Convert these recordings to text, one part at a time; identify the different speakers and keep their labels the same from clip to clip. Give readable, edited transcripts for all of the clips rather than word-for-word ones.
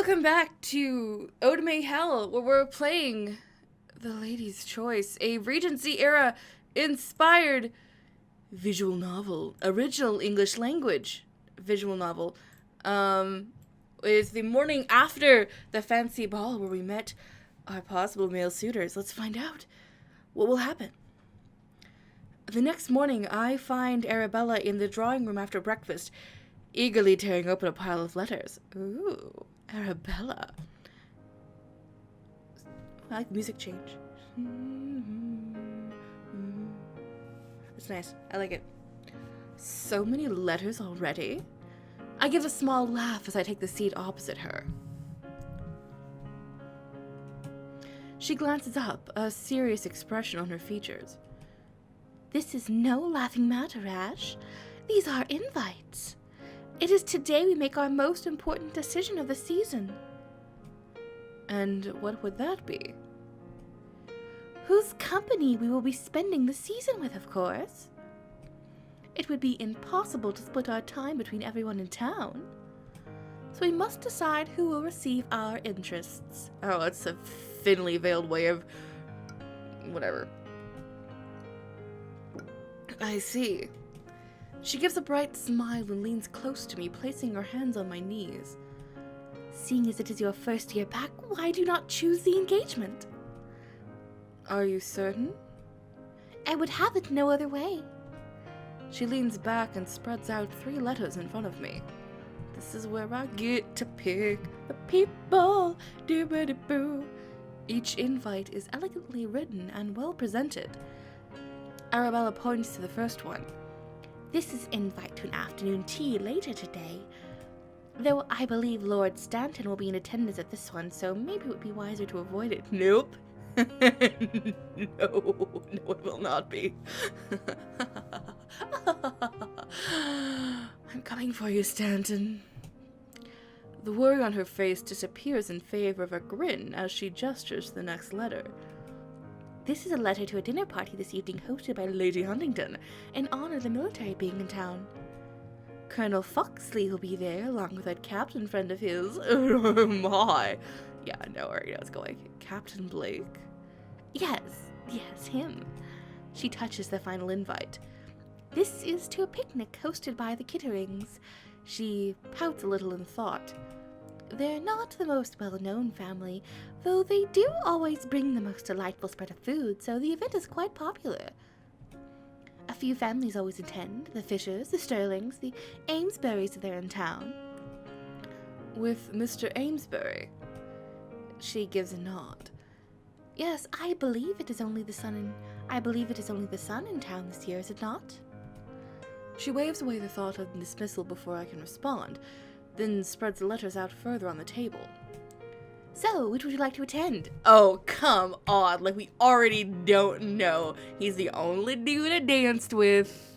Speaker 1: Welcome back to Otome Hell, where we're playing The Lady's Choice, a Regency-era inspired visual novel, original English language visual novel. It's the morning after the fancy ball where we met our possible male suitors. Let's find out what will happen. The next morning, I find Arabella in the drawing room after breakfast, eagerly tearing open a pile of letters. Ooh, Arabella. I like the music change. It's nice. I like it. So many letters already. I give a small laugh as I take the seat opposite her. She glances up, a serious expression on her features. This is no laughing matter, ASHE. These are invites. It is today we make our most important decision of the season. And what would that be? Whose company we will be spending the season with, of course. It would be impossible to split our time between everyone in town. So we must decide who will receive our interests. Oh, that's a thinly veiled way of... whatever. I see. She gives a bright smile and leans close to me, placing her hands on my knees. Seeing as it is your first year back, why do you not choose the engagement? Are you certain? I would have it no other way. She leans back and spreads out 3 letters in front of me. This is where I get to pick the people. Doo-ba-doo-boo. Each invite is elegantly written and well presented. Arabella points to the first one. This is invite to an afternoon tea later today. Though I believe Lord Stanton will be in attendance at this one, so maybe it would be wiser to avoid it. Nope. No, it will not be. I'm coming for you, Stanton. The worry on her face disappears in favor of a grin as she gestures to the next letter. This is a letter to a dinner party this evening hosted by Lady Huntington in honor of the military being in town. Colonel Foxley will be there along with that captain friend of his. Oh my. Yeah, I know where it's going. Captain Blake? Yes, him. She touches the final invite. This is to a picnic hosted by the Kitterings. She pouts a little in thought. They're not the most well-known family, though they do always bring the most delightful spread of food, so the event is quite popular. A few families always attend, the Fishers, the Sterlings, the Amesburys if they're in town. With Mr. Amesbury? She gives a nod. Yes, I believe it is only the son in town this year, is it not? She waves away the thought of dismissal before I can respond, then spreads the letters out further on the table. So, which would you like to attend? Oh, come on, like we already don't know. He's the only dude I danced with.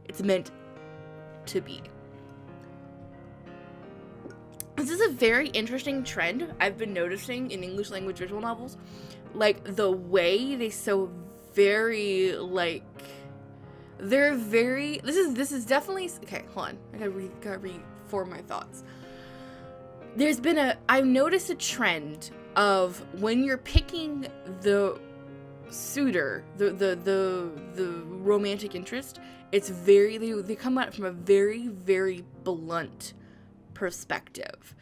Speaker 1: It's meant to be. This is a very interesting trend I've been noticing in English language visual novels. Like, the way they so very, like... They're very... This is definitely... Okay, hold on. I gotta reform my thoughts. There's been I've noticed a trend of when you're picking the suitor, the romantic interest, it's very... They come at it from a very, very blunt perspective.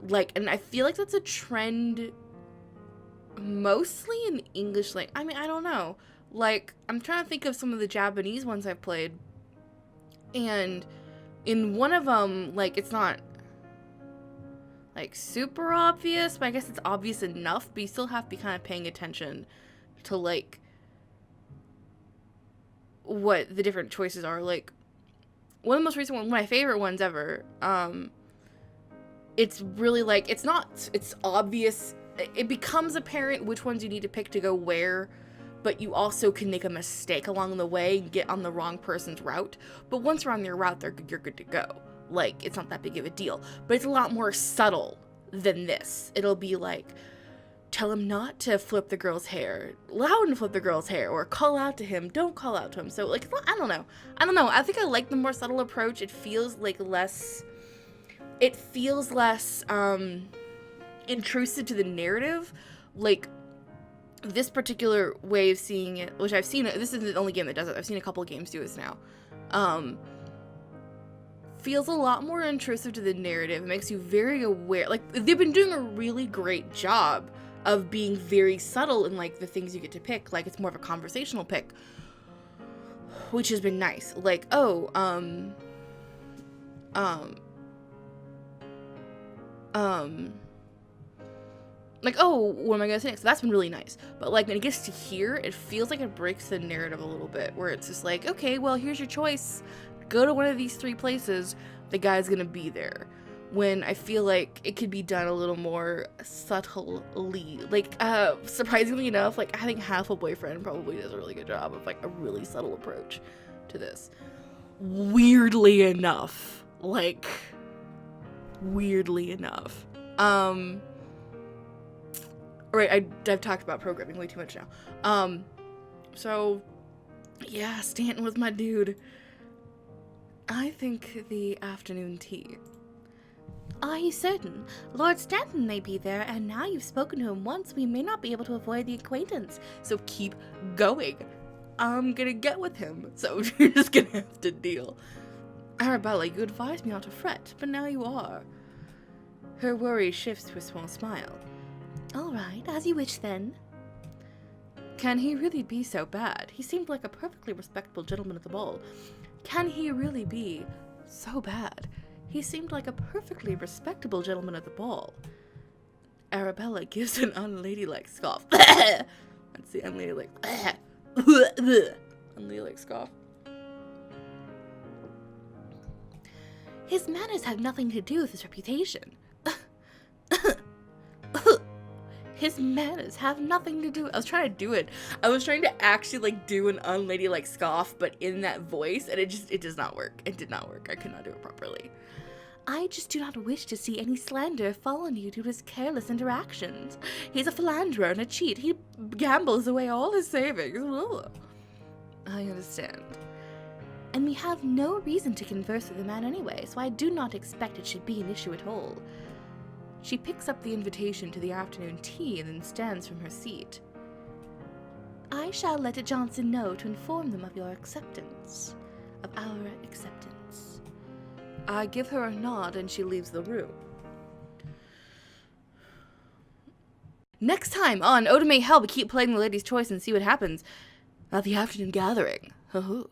Speaker 1: Like, and I feel like that's a trend mostly in English language. I mean, I don't know. Like, I'm trying to think of some of the Japanese ones I've played, and in one of them, like, it's not, like, super obvious, but I guess it's obvious enough, but you still have to be kind of paying attention to, like, what the different choices are. Like, one of the most recent ones, one of my favorite ones ever, it's really, like, it's obvious, it becomes apparent which ones you need to pick to go where, but you also can make a mistake along the way and get on the wrong person's route. But once you're on your route, you're good to go. Like, it's not that big of a deal. But it's a lot more subtle than this. It'll be like, tell him not to flip the girl's hair, allow him to flip the girl's hair, or call out to him, don't call out to him. So, like, I don't know. I think I like the more subtle approach. It feels, like, less it feels less intrusive to the narrative. Like, this particular way of seeing it, which I've seen, this isn't the only game that does it, I've seen a couple of games do this now, feels a lot more intrusive to the narrative. It makes you very aware. Like, they've been doing a really great job of being very subtle in, like, the things you get to pick. Like, it's more of a conversational pick, which has been nice. Like, oh, like, oh, what am I gonna say next? So that's been really nice. But, like, when it gets to here, it feels like it breaks the narrative a little bit, where it's just like, okay, well, here's your choice. Go to one of these 3 places. The guy's gonna be there. When I feel like it could be done a little more subtly. Like, surprisingly enough, like, I think Half a Boyfriend probably does a really good job of, like, a really subtle approach to this. Weirdly enough. Like, weirdly enough. Right, I've talked about programming way too much now. So, yeah, Stanton was my dude. I think the afternoon tea.
Speaker 2: Are you certain? Lord Stanton may be there, and now you've spoken to him once, we may not be able to avoid the acquaintance.
Speaker 1: So keep going. I'm gonna get with him, so you're just gonna have to deal. Arabella, you advised me not to fret, but now you are. Her worry shifts to a small smile.
Speaker 2: All right, as you wish then.
Speaker 1: Can he really be so bad? He seemed like a perfectly respectable gentleman at the ball. Can he really be so bad? He seemed like a perfectly respectable gentleman at the ball. Arabella gives an unladylike scoff. That's the unladylike. Unladylike scoff.
Speaker 2: His manners have nothing to do with his reputation.
Speaker 1: His manners have nothing to do. I was trying to do it. I was trying to actually, like, do an unladylike scoff, but in that voice, and it does not work. It did not work. I could not do it properly.
Speaker 2: I just do not wish to see any slander fall on you due to his careless interactions. He's a philanderer and a cheat. He gambles away all his savings. Ugh.
Speaker 1: I understand.
Speaker 2: And we have no reason to converse with the man anyway, so I do not expect it should be an issue at all.
Speaker 1: She picks up the invitation to the afternoon tea and then stands from her seat.
Speaker 2: I shall let Johnson know to inform them of your acceptance. Of our acceptance.
Speaker 1: I give her a nod and she leaves the room. Next time on Otome Hell, we keep playing the lady's choice and see what happens at the afternoon gathering. Hoo-hoo.